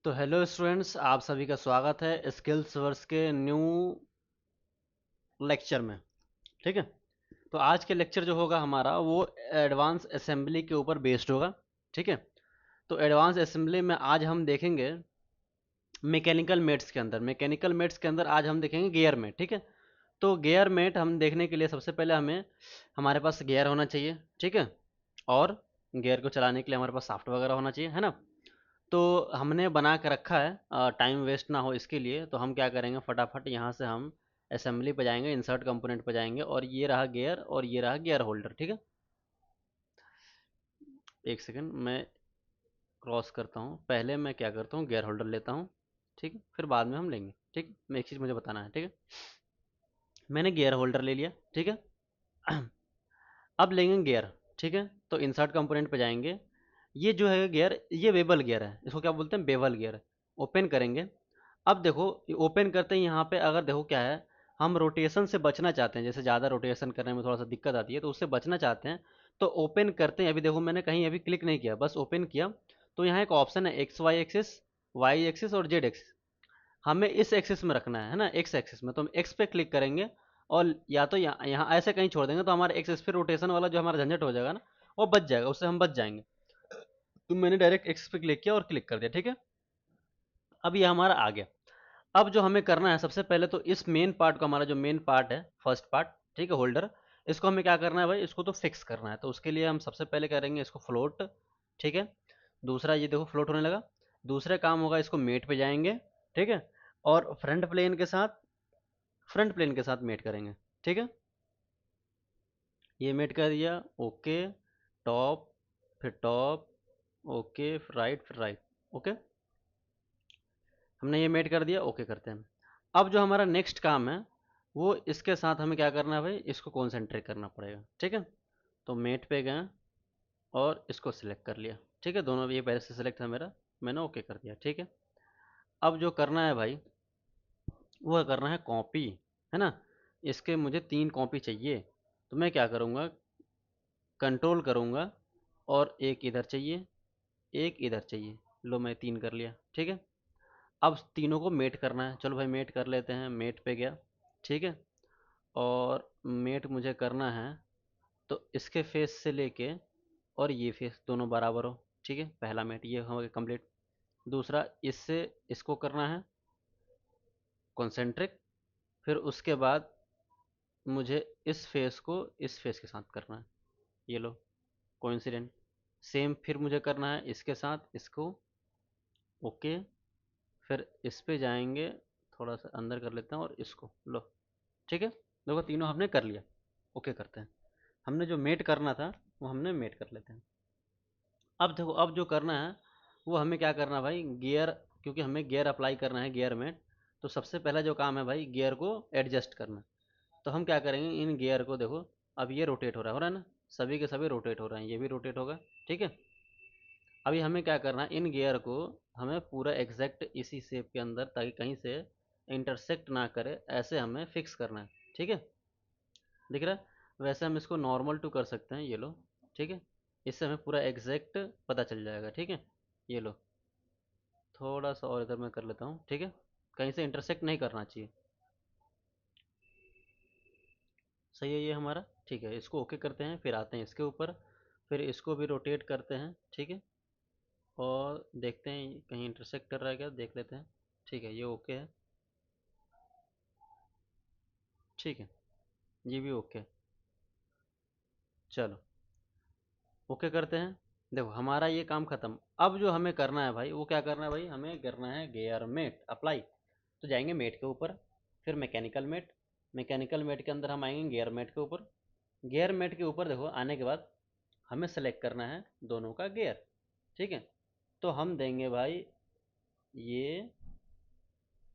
तो hello students, आप सभी का स्वागत है स्किल्स वर्स के न्यू लेक्चर में। ठीक है। तो आज के लेक्चर जो होगा हमारा वो एडवांस असेंबली के ऊपर बेस्ड होगा। ठीक है। तो एडवांस असेंबली में आज हम देखेंगे मैकेनिकल मेट्स के अंदर आज हम देखेंगे गियर मेट। ठीक है। तो गियर मेट हम देखने के लिए सबसे पहले हमें हमारे पास गियर होना चाहिए। ठीक है। और गियर को चलाने के लिए हमारे पास सॉफ्ट वगैरह होना चाहिए, है ना। तो हमने बना के रखा है, टाइम वेस्ट ना हो इसके लिए, तो हम क्या करेंगे, फटाफट यहाँ से हम असेंबली पे जाएंगे, इंसर्ट कंपोनेंट पे जाएंगे, और ये रहा गियर और ये रहा गियर होल्डर। ठीक है। एक सेकंड मैं क्रॉस करता हूँ, पहले मैं क्या करता हूँ, गियर होल्डर लेता हूँ। ठीक है, फिर बाद में हम लेंगे। ठीक, मैं एक चीज़ मुझे बताना है। ठीक है। मैंने गियर होल्डर ले लिया। ठीक है। अब लेंगे गियर। ठीक है। तो इंसर्ट कंपोनेंट पे जाएंगे। ये जो है गियर, ये बेवल गियर है, इसको क्या बोलते हैं, बेवल गियर। ओपन करेंगे। अब देखो, ओपन करते ही यहाँ पे अगर देखो क्या है, हम रोटेशन से बचना चाहते हैं, जैसे ज़्यादा रोटेशन करने में थोड़ा सा दिक्कत आती है, तो उससे बचना चाहते हैं। तो ओपन करते हैं, अभी देखो मैंने कहीं अभी क्लिक नहीं किया, बस ओपन किया। तो यहाँ एक ऑप्शन है X Y axis, Y axis और जेड एक्सिस। हमें इस एक्सिस में रखना है ना, एक्स एक्सिस में। तो हम एक्स पे क्लिक करेंगे, और या तो यहाँ यहाँ ऐसे कहीं छोड़ देंगे, तो हमारा एक्सिस फिर रोटेशन वाला जो हमारा झंझट हो जाएगा ना, वो बच जाएगा, उससे हम बच जाएंगे। तो मैंने डायरेक्ट एक्स पे क्लिक किया और क्लिक कर दिया। ठीक है। अब ये हमारा आ गया। अब जो हमें करना है, सबसे पहले तो इस मेन पार्ट को, हमारा जो मेन पार्ट है, फर्स्ट पार्ट, ठीक है, होल्डर, इसको हमें क्या करना है भाई, इसको तो फिक्स करना है। तो उसके लिए हम सबसे पहले करेंगे इसको फ्लोट। ठीक है। दूसरा, ये देखो फ्लोट होने लगा। दूसरा काम होगा, इसको मेट पे जाएंगे। ठीक है। और फ्रंट प्लेन के साथ मेट करेंगे। ठीक है। ये मेट कर दिया। ओके। टॉप, फिर टॉप, ओके, फिर राइट, ओके। हमने ये मेट कर दिया, ओके करते हैं। अब जो हमारा नेक्स्ट काम है, वो इसके साथ हमें क्या करना है भाई, इसको कॉन्सेंट्रेट करना पड़ेगा। ठीक है। तो मेट पे गए और इसको सिलेक्ट कर लिया। ठीक है, दोनों ये पहले से सिलेक्ट था मेरा, मैंने ओके कर दिया। ठीक है। अब जो करना है भाई, वो करना है कॉपी, है ना। इसके मुझे 3 कॉपी चाहिए। तो मैं क्या करूँगा, कंट्रोल करूँगा, और एक इधर चाहिए, एक इधर चाहिए। लो, मैं 3 कर लिया। ठीक है। अब तीनों को मेट करना है, चलो भाई मेट कर लेते हैं। मेट पे गया। ठीक है। और मेट मुझे करना है, तो इसके फेस से लेके और ये फेस दोनों बराबर हो। ठीक है, पहला मेट ये हो गया कंप्लीट। दूसरा, इससे इसको करना है कॉन्सेंट्रिक। फिर उसके बाद मुझे इस फेस को इस फेस के साथ करना है। ये लो, कोइंसिडेंट। सेम फिर मुझे करना है इसके साथ इसको। ओके। फिर इस पे जाएंगे, थोड़ा सा अंदर कर लेते हैं, और इसको लो। ठीक है। देखो तीनों हमने कर लिया। ओके करते हैं। हमने जो मेट करना था, वो हमने मेट कर लेते हैं। अब देखो, अब जो करना है, वो हमें क्या करना है भाई, गियर, क्योंकि हमें गियर अप्लाई करना है गियर में। तो सबसे पहला जो काम है भाई, गियर को एडजस्ट करना। तो हम क्या करेंगे, इन गियर को देखो, अब ये रोटेट हो रहा है ना, सभी के सभी रोटेट हो रहे हैं, ये भी रोटेट होगा। ठीक है। अभी हमें क्या करना है, इन गियर को हमें पूरा एग्जैक्ट इसी शेप के अंदर, ताकि कहीं से इंटरसेक्ट ना करे, ऐसे हमें फिक्स करना है। ठीक है। दिख रहा है, वैसे हम इसको नॉर्मल टू कर सकते हैं, ये लो। ठीक है। इससे हमें पूरा एग्जैक्ट पता चल जाएगा। ठीक है। ये लो, थोड़ा सा और इधर मैं कर लेता हूँ। ठीक है। कहीं से इंटरसेक्ट नहीं करना चाहिए। सही है ये हमारा। ठीक है, इसको ओके करते हैं, फिर आते हैं इसके ऊपर, फिर इसको भी रोटेट करते हैं। ठीक है। और देखते हैं कहीं इंटरसेक्ट कर रहा है क्या, देख लेते हैं। ठीक है, ये ओके है। ठीक है, ये भी ओके। चलो, ओके करते हैं। देखो हमारा ये काम खत्म। अब जो हमें करना है भाई, वो क्या करना है भाई, हमें करना है गियर मेट अप्लाई। तो जाएंगे मेट के ऊपर, फिर मैकेनिकल मेट। मैकेनिकल मेट के अंदर हम आएंगे गियर मेट के ऊपर। गियर मेट के ऊपर देखो आने के बाद हमें सेलेक्ट करना है दोनों का गियर। ठीक है। तो हम देंगे भाई ये,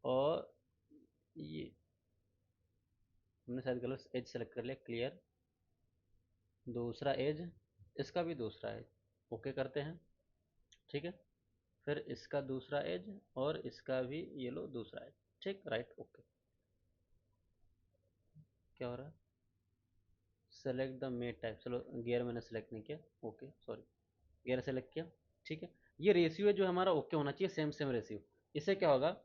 और ये, हमने शायद गलत एज सेलेक्ट कर लिया, क्लियर। दूसरा एज, इसका भी दूसरा एज, ओके करते हैं। ठीक है। फिर इसका दूसरा एज, और इसका भी ये लो दूसरा एज। ठीक, राइट, ओके। क्या हो रहा है, सेलेक्ट द मेट टाइप, चलो गियर मैंने सेलेक्ट नहीं किया, ओके सॉरी। गियर सेलेक्ट किया। ठीक है। ये रेशियो जो हमारा ओके होना चाहिए, सेम सेम रेशियो। इससे क्या होगा,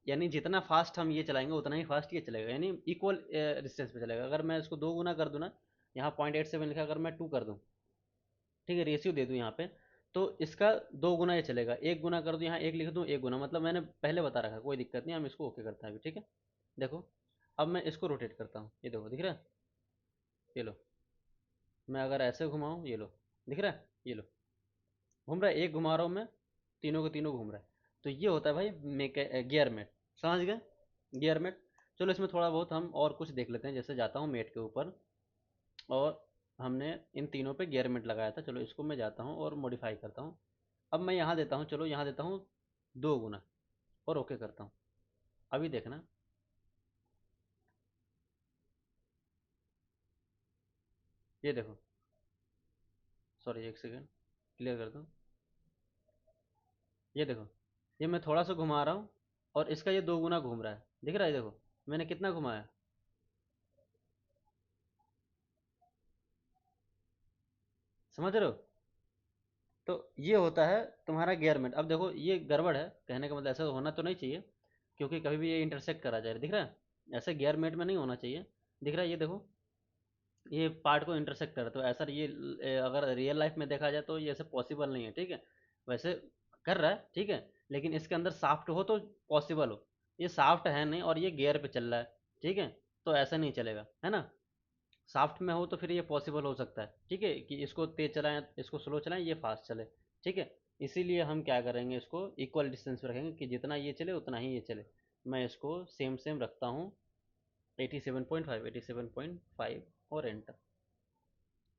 यानी जितना फास्ट हम ये चलाएंगे उतना ही फास्ट ये चलेगा, यानी इक्वल डिस्टेंस पे चलेगा। अगर मैं इसको 2 गुना कर दूँ ना, यहाँ 0.87 लिखा, अगर मैं 2 कर दूँ, ठीक है, रेशियो दे दूँ यहाँ पे, तो इसका 2 गुना ये चलेगा। 1 गुना कर दूँ, यहाँ 1 लिख दूँ, 1 गुना, मतलब मैंने पहले बता रखा, कोई दिक्कत नहीं, हम इसको ओके करते हैं अभी, ठीक है। देखो, अब मैं इसको रोटेट करता हूँ, ये देखो, दिख रहा है, ये लो। मैं अगर ऐसे घुमाऊँ, ये लो, दिख रहा है, ये लो, घूम रहा है, एक घुमा रहा हूँ मैं, तीनों के तीनों घूम रहा है। तो ये होता है भाई गियर मेट, समझ गए, गियर मेट। चलो इसमें थोड़ा बहुत हम और कुछ देख लेते हैं, जैसे जाता हूँ मेट के ऊपर, और हमने इन तीनों पे गियर मेट लगाया था, चलो इसको मैं जाता हूँ और मॉडिफाई करता हूँ। अब मैं यहाँ देता हूँ, चलो यहाँ देता हूँ 2 गुना, और ओके करता हूँ। अभी देखना, ये देखो, सॉरी एक सेकेंड, क्लियर कर दूँ, ये देखो, ये मैं थोड़ा सा घुमा रहा हूँ, और इसका ये 2 गुना घूम रहा है, दिख रहा है, देखो मैंने कितना घुमाया। समझ रहे हो, तो ये होता है तुम्हारा गियरमेट। अब देखो ये गड़बड़ है, कहने का मतलब ऐसा होना तो नहीं चाहिए, क्योंकि कभी भी ये इंटरसेक्ट करा जाए, दिख रहा है, ऐसे गियरमेट में नहीं होना चाहिए। दिख रहा है, ये देखो, ये पार्ट को इंटरसेक्ट करे, तो ऐसा ये अगर रियल लाइफ में देखा जाए तो ये ऐसे पॉसिबल नहीं है, ठीक है। वैसे कर रहा है, ठीक है, लेकिन इसके अंदर साफ्ट हो तो पॉसिबल हो। ये साफ्ट है नहीं, और ये गियर पे चल रहा है, ठीक है, तो ऐसा नहीं चलेगा, है ना। साफ्ट में हो तो फिर ये पॉसिबल हो सकता है, ठीक है, कि इसको तेज चलाएं, इसको स्लो चलाएं, ये फास्ट चले, ठीक है। इसीलिए हम क्या करेंगे, इसको इक्वल डिस्टेंस पे रखेंगे, कि जितना ये चले उतना ही ये चले। मैं इसको सेम सेम रखता हूँ, 87.5, 87.5, और एंटर।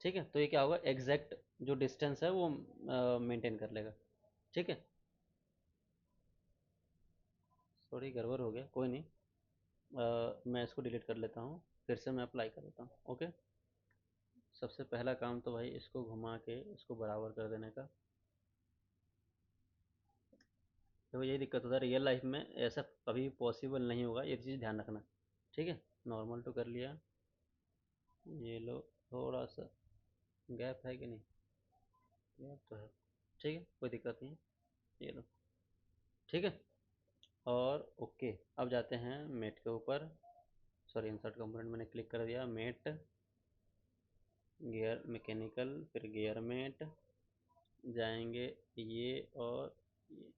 ठीक है, तो ये क्या होगा, एग्जैक्ट जो डिस्टेंस है वो मेंटेन कर लेगा, ठीक है। सॉरी गड़बड़ हो गया, कोई नहीं। मैं इसको डिलीट कर लेता हूँ, फिर से मैं अप्लाई कर लेता हूँ, ओके। सबसे पहला काम तो भाई इसको घुमा के इसको बराबर कर देने का। देखो यही दिक्कत होता है, रियल लाइफ में ऐसा कभी पॉसिबल नहीं होगा, ये चीज़ ध्यान रखना, ठीक है। नॉर्मल तो कर लिया, ये लो, थोड़ा सा गैप है कि नहीं, गैप तो है, ठीक है, कोई दिक्कत नहीं है, ये लो, ठीक है। और ओके, अब जाते हैं मेट के ऊपर, सॉरी इंसर्ट कंपोनेंट मैंने क्लिक कर दिया, मेट, गियर मैकेनिकल, फिर गियर मेट, जाएंगे ये और ये,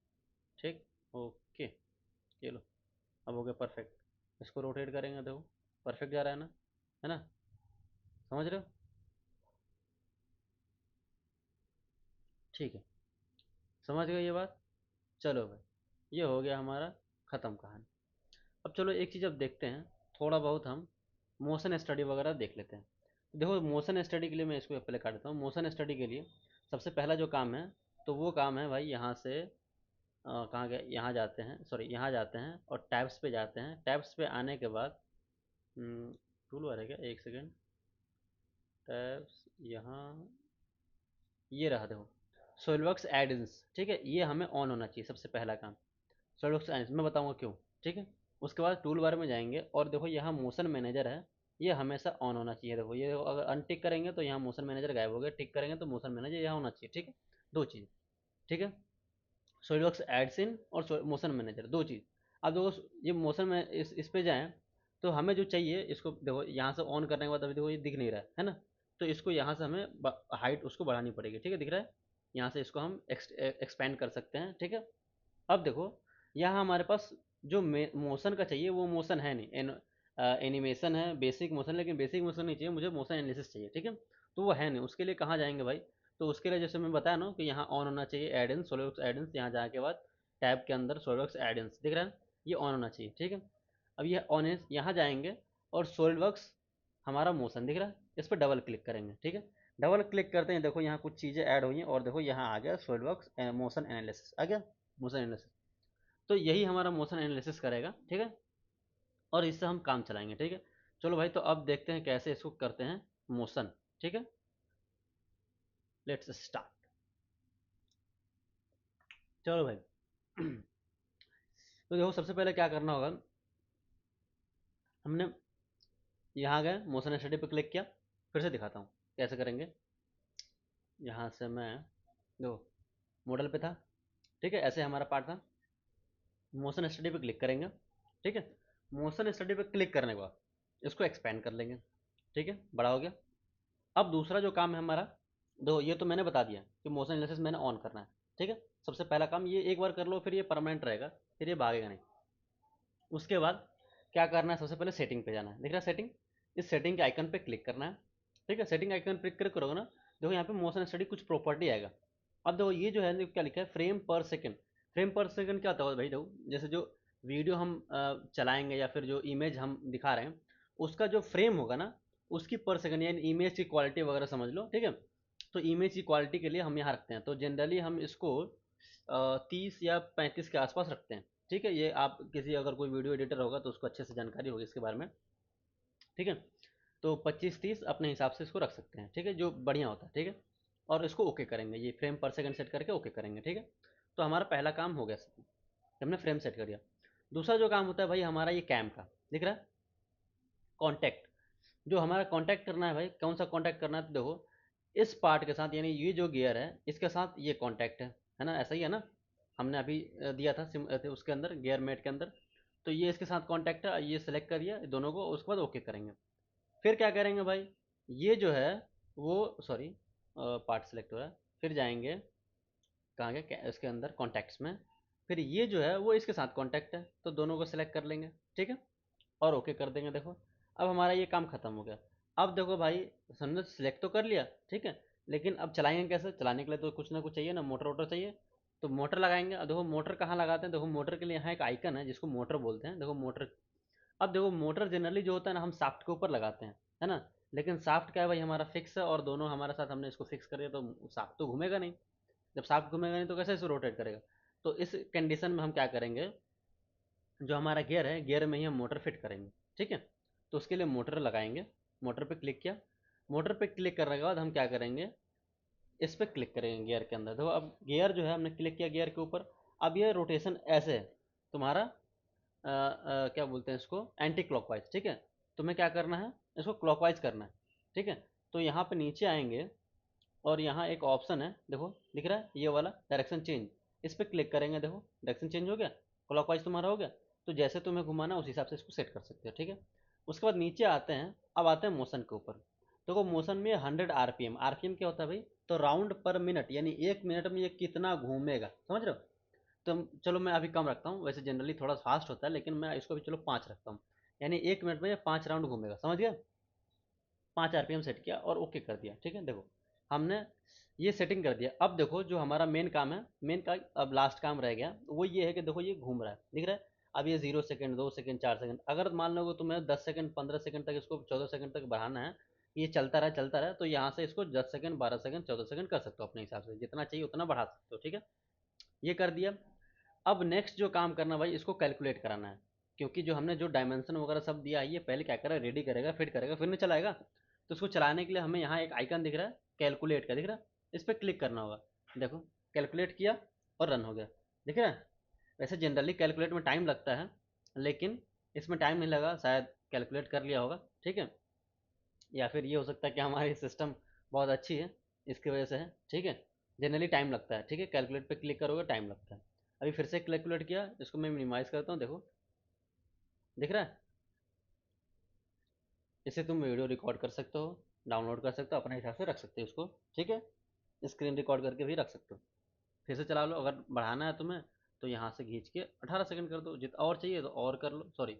ठीक, ओके, ये लो, अब हो गया परफेक्ट। इसको रोटेट करेंगे, देखो परफेक्ट जा रहा है ना, समझ रहे हो, ठीक है, समझ गए ये बात। चलो भाई, ये हो गया हमारा ख़त्म कहानी। अब चलो एक चीज़ अब देखते हैं, थोड़ा बहुत हम मोशन स्टडी वगैरह देख लेते हैं। देखो मोशन स्टडी के लिए मैं इसको पहले काट देता हूँ। मोशन स्टडी के लिए सबसे पहला जो काम है, तो वो काम है भाई, यहाँ से कहाँ गए, यहाँ जाते हैं, सॉरी यहाँ जाते हैं और टैब्स पे जाते हैं। टैब्स पे आने के बाद टूल बार है क्या, एक सेकेंड, टैब्स यहाँ, ये रहा देखो, सॉलिडवर्क्स एडिंस, ठीक है, ये हमें ऑन होना चाहिए सबसे पहला काम। सॉलिडवर्क्स एडिंस मैं बताऊंगा क्यों, ठीक है। उसके बाद टूल बार में जाएंगे, और देखो यहाँ मोशन मैनेजर है, ये हमेशा ऑन होना चाहिए। देखो ये देखो, अगर अनटिक करेंगे तो यहाँ मोशन मैनेजर गायब हो गया, टिक करेंगे तो मोशन मैनेजर यहाँ होना चाहिए, ठीक है। दो चीज़, ठीक है, सॉलिडवर्क्स एड्स इन और मोशन मैनेजर, दो चीज़। अब देखो ये मोशन में इस पे जाएं, तो हमें जो चाहिए, इसको देखो यहाँ से ऑन करने के बाद अभी देखो ये दिख नहीं रहा है ना, तो इसको यहाँ से हमें हाइट उसको बढ़ानी पड़ेगी, ठीक है, दिख रहा है, यहाँ से इसको हम एक्सपेंड कर सकते हैं, ठीक है। अब देखो यहाँ हमारे पास जो मोशन का चाहिए वो मोशन है नहीं, एनिमेशन है, बेसिक मोशन, लेकिन बेसिक मोशन नहीं चाहिए मुझे, मोशन एनालिसिस चाहिए, ठीक है। तो वो है नहीं, उसके लिए कहाँ जाएंगे भाई, तो उसके लिए जैसे मैं बताया ना कि यहाँ ऑन होना चाहिए एडेंस, सॉलिडवर्क्स एडेंस, यहाँ जाने के बाद टैब के अंदर सॉलिडवर्क्स एडेंस दिख रहा है, ये ऑन होना चाहिए, ठीक है। अब ये ऑन है, यहाँ जाएंगे, और सॉलिडवर्क्स हमारा मोशन दिख रहा है, इस पर डबल क्लिक करेंगे, ठीक है। डबल क्लिक करते हैं, देखो यहाँ कुछ चीज़ें ऐड हुई हैं, और देखो यहाँ आ गया सॉलिडवर्क्स मोशन एनालिसिस आ गया, मोशन एनालिसिस। तो यही हमारा मोशन एनालिसिस करेगा, ठीक है, और इससे हम काम चलाएंगे, ठीक है। चलो भाई, तो अब देखते हैं कैसे इसको करते हैं मोशन, ठीक है, लेट्स स्टार्ट। चलो भाई तो देखो सबसे पहले क्या करना होगा, हमने यहाँ गए, मोशन स्टडी पे क्लिक किया, फिर से दिखाता हूँ कैसे करेंगे। यहाँ से मैं, देखो मॉडल पे था, ठीक है, ऐसे हमारा पार्ट था। मोशन स्टडी पे क्लिक करेंगे, ठीक है। मोशन स्टडी पे क्लिक करने के बाद इसको एक्सपेंड कर लेंगे, ठीक है, बड़ा हो गया। अब दूसरा जो काम है हमारा, दो ये तो मैंने बता दिया कि मोशन एनालिसिस मैंने ऑन करना है, ठीक है। सबसे पहला काम ये एक बार कर लो, फिर ये परमानेंट रहेगा, फिर ये भागेगा नहीं। उसके बाद क्या करना है, सबसे पहले सेटिंग पे जाना है, दिख रहा है सेटिंग, इस सेटिंग के आइकन पे क्लिक करना है, ठीक है। सेटिंग आइकन पे क्लिक करोगे ना, देखो यहाँ पे मोशन स्टडी कुछ प्रॉपर्टी आएगा। अब देखो ये जो है क्या लिखा है, फ्रेम पर सेकंड। फ्रेम पर सेकंड क्या होता है भाई, देखो जैसे जो वीडियो हम चलाएंगे या फिर जो इमेज हम दिखा रहे हैं, उसका जो फ्रेम होगा ना, उसकी पर सेकंड यानी इमेज की क्वालिटी वगैरह समझ लो, ठीक है। तो इमेज की क्वालिटी के लिए हम यहाँ रखते हैं, तो जनरली हम इसको 30 या 35 के आसपास रखते हैं, ठीक है। ये आप किसी अगर कोई वीडियो एडिटर होगा तो उसको अच्छे से जानकारी होगी इसके बारे में, ठीक है। तो 25-30 अपने हिसाब से इसको रख सकते हैं, ठीक है, जो बढ़िया होता है, ठीक है। और इसको ओके करेंगे, ये फ्रेम पर सेकंड सेट करके ओके करेंगे, ठीक है। तो हमारा पहला काम हो गया, हमने फ्रेम सेट कर दिया। दूसरा जो काम होता है भाई हमारा ये कैम का, दिख रहा है, कॉन्टैक्ट। जो हमारा कॉन्टैक्ट करना है भाई, कौन सा कॉन्टैक्ट करना है, तो देखो इस पार्ट के साथ, यानी ये जो गियर है इसके साथ ये कॉन्टैक्ट है ना, ऐसा ही है ना। हमने अभी दिया था उसके अंदर गियर मेट के अंदर, तो ये इसके साथ कॉन्टैक्ट है, ये सेलेक्ट करिए दोनों को, उसके बाद ओके करेंगे। फिर क्या करेंगे भाई, ये जो है वो सॉरी पार्ट सेलेक्ट हो रहा है, फिर जाएंगे कहाँ गए, इसके अंदर कॉन्टैक्ट्स में, फिर ये जो है वो इसके साथ कॉन्टैक्ट है, तो दोनों को सिलेक्ट कर लेंगे, ठीक है, और ओके कर देंगे। देखो अब हमारा ये काम खत्म हो गया। अब देखो भाई, हमने सिलेक्ट तो कर लिया, ठीक है, लेकिन अब चलाएंगे कैसे, चलाने के लिए तो कुछ ना कुछ चाहिए ना, मोटर वोटर चाहिए। तो मोटर लगाएंगे, अब देखो मोटर कहाँ लगाते हैं, देखो मोटर के लिए यहाँ एक आइकन है जिसको मोटर बोलते हैं, देखो मोटर। अब देखो मोटर जनरली जो होता है ना, हम शाफ्ट के ऊपर लगाते हैं, है ना। लेकिन शाफ्ट क्या है भाई, हमारा फिक्स है और दोनों हमारे साथ हमने इसको फिक्स कर दिया, तो शाफ्ट तो घूमेगा नहीं। जब शाफ्ट घूमेगा नहीं तो कैसे इसे रोटेट करेगा। तो इस कंडीशन में हम क्या करेंगे, जो हमारा गियर है, गियर में ही हम मोटर फिट करेंगे, ठीक है। तो उसके लिए मोटर लगाएंगे, मोटर पे क्लिक किया। मोटर पे क्लिक करने के बाद हम क्या करेंगे, इस पे क्लिक करेंगे गियर के अंदर। देखो अब गियर जो है हमने क्लिक किया गियर के ऊपर, अब ये रोटेशन ऐसे है तुम्हारा, क्या बोलते हैं इसको, एंटी क्लॉकवाइज, ठीक है। तुम्हें क्या करना है, इसको क्लॉकवाइज करना है, ठीक है। तो यहाँ पे नीचे आएंगे और यहाँ एक ऑप्शन है, देखो दिख रहा है ये वाला डायरेक्शन चेंज, इस पर क्लिक करेंगे, देखो डायरेक्शन चेंज हो गया, क्लॉकवाइज तुम्हारा हो गया। तो जैसे तुम्हें घुमाना उस हिसाब से इसको सेट कर सकते हो, ठीक है। उसके बाद नीचे आते हैं, अब आते हैं मोशन के ऊपर। देखो मोशन में 100 आरपीएम, आरपीएम क्या होता है भाई, तो राउंड पर मिनट, यानी एक मिनट में ये कितना घूमेगा, समझ रहे हो। तो चलो मैं अभी कम रखता हूँ, वैसे जनरली थोड़ा फास्ट होता है, लेकिन मैं इसको अभी चलो 5 रखता हूँ, यानी एक मिनट में ये 5 राउंड घूमेगा, समझ गया। 5 आरपीएम सेट किया और ओके कर दिया, ठीक है। देखो हमने ये सेटिंग कर दिया। अब देखो जो हमारा मेन काम है, मेन का अब लास्ट काम रह गया, वो ये है कि देखो ये घूम रहा है, दिख रहा है। अब ये 0 सेकंड, 2 सेकंड, 4 सेकंड, अगर मान लो तुम्हें 10 सेकंड, 15 सेकंड तक, इसको 14 सेकंड तक बढ़ाना है, ये चलता रहा, तो यहाँ से इसको 10 सेकंड, 12 सेकंड, 14 सेकंड कर सकते हो अपने हिसाब से, जितना चाहिए उतना बढ़ा सकते हो, ठीक है। ये कर दिया। अब नेक्स्ट जो काम करना भाई, इसको कैलकुलेट कराना है, क्योंकि जो हमने जो डायमेंशन वगैरह सब दिया है, ये पहले क्या करेगा, रेडी करेगा, फिट करेगा, फिर नहीं चलाएगा। तो उसको चलाने के लिए हमें यहाँ एक आइकन दिख रहा है, कैलकुलेट का दिख रहा है, इस पर क्लिक करना होगा। देखो कैलकुलेट किया और रन हो गया, दिख रहा है। वैसे जनरली कैलकुलेट में टाइम लगता है, लेकिन इसमें टाइम नहीं लगा, शायद कैलकुलेट कर लिया होगा, ठीक है। या फिर ये हो सकता है कि हमारी सिस्टम बहुत अच्छी है, इसकी वजह से है, ठीक है। जनरली टाइम लगता है, ठीक है, कैलकुलेट पे क्लिक करोगे टाइम लगता है। अभी फिर से कैलकुलेट किया, इसको मैं मिनिमाइज़ करता हूँ, देखो दिख रहा है। इसे तुम वीडियो रिकॉर्ड कर सकते हो, डाउनलोड कर सकते हो, अपने हिसाब से रख सकते हो इसको, ठीक है। स्क्रीन रिकॉर्ड करके भी रख सकते हो। फिर से चला लो, अगर बढ़ाना है तुम्हें तो यहाँ से खींच के 18 सेकंड कर दो, जितना और चाहिए तो और कर लो, सॉरी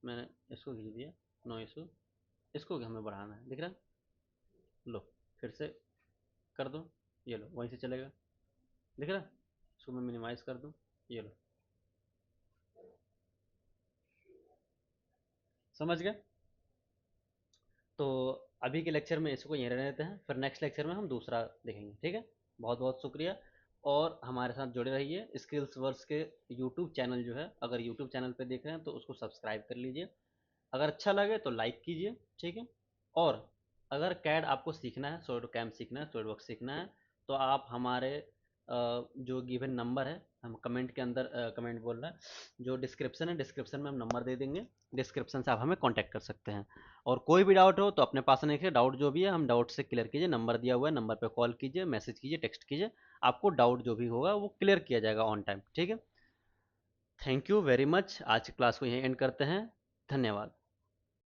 मैंने इसको खींच दिया, नो इशू। इसको भी हमें बढ़ाना है, दिख रहा है। लो फिर से कर दो, ये लो वहीं से चलेगा, दिख रहा है। इसको मैं मिनिमाइज़ कर दूँ, ये लो, समझ गए। तो अभी के लेक्चर में इसको यहीं रहने देते हैं, फिर नेक्स्ट लेक्चर में हम दूसरा देखेंगे, ठीक है। बहुत बहुत शुक्रिया, और हमारे साथ जुड़े रहिए। स्किल्स वर्स के यूट्यूब चैनल जो है, अगर यूट्यूब चैनल पे देख रहे हैं तो उसको सब्सक्राइब कर लीजिए, अगर अच्छा लगे तो लाइक कीजिए, ठीक है। और अगर कैड आपको सीखना है, सॉलिड कैम सीखना है, सॉलिड वर्क सीखना है, तो आप हमारे जो गिवन नंबर है, हम कमेंट के अंदर, कमेंट बोल रहा है, जो डिस्क्रिप्शन है, डिस्क्रिप्शन में हम नंबर दे देंगे, डिस्क्रिप्शन से आप हमें कांटेक्ट कर सकते हैं। और कोई भी डाउट हो तो अपने पास नहीं रखिए, डाउट जो भी है हम डाउट से क्लियर कीजिए, नंबर दिया हुआ है, नंबर पे कॉल कीजिए, मैसेज कीजिए, टेक्स्ट कीजिए, आपको डाउट जो भी होगा वो क्लियर किया जाएगा ऑन टाइम। ठीक है, थैंक यू वेरी मच। आज की क्लास को यहीं एंड करते हैं। धन्यवाद।